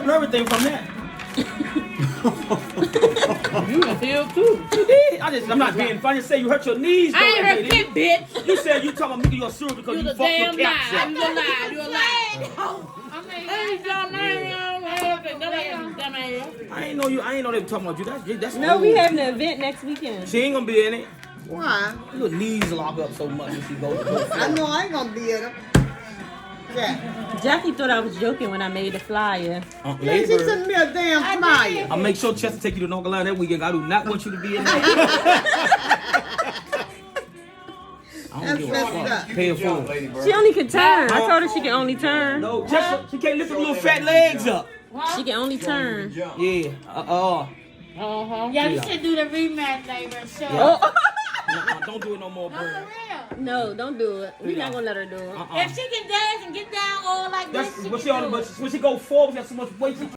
and everything from that. You was healed too. You did? I'm not being funny. Say you hurt your knees. I ain't hurt shit, bitch. You said you talking about making your cereal because You you the fucked your damn lie. cats up. You a lie. You a lie. I ain't know you. I ain't know they were talking about you. That's No, old. we having an event next weekend. She ain't gonna be in it. Why? Your knees lock up so much when she goes. I know I ain't gonna be in them. Yeah. Jackie thought I was joking when I made the flyer. Yeah, she sent me a damn flyer. I'll make sure Chester take you to North Carolina that weekend. I do not want you to be in there. I don't That's give a messed fuck. up. Pay it forward. She only can turn. I told her she can only turn. No, Chester, she can't lift her little fat legs up. She can only turn. Yeah. Yeah, you should do the rematch later. Sure. Oh. Don't do it no more, No, bro. for real. No, don't do it. We're not gonna let her do it. If she can dance and get down all like That's this, she when can do it. she go forward, she has so much weight.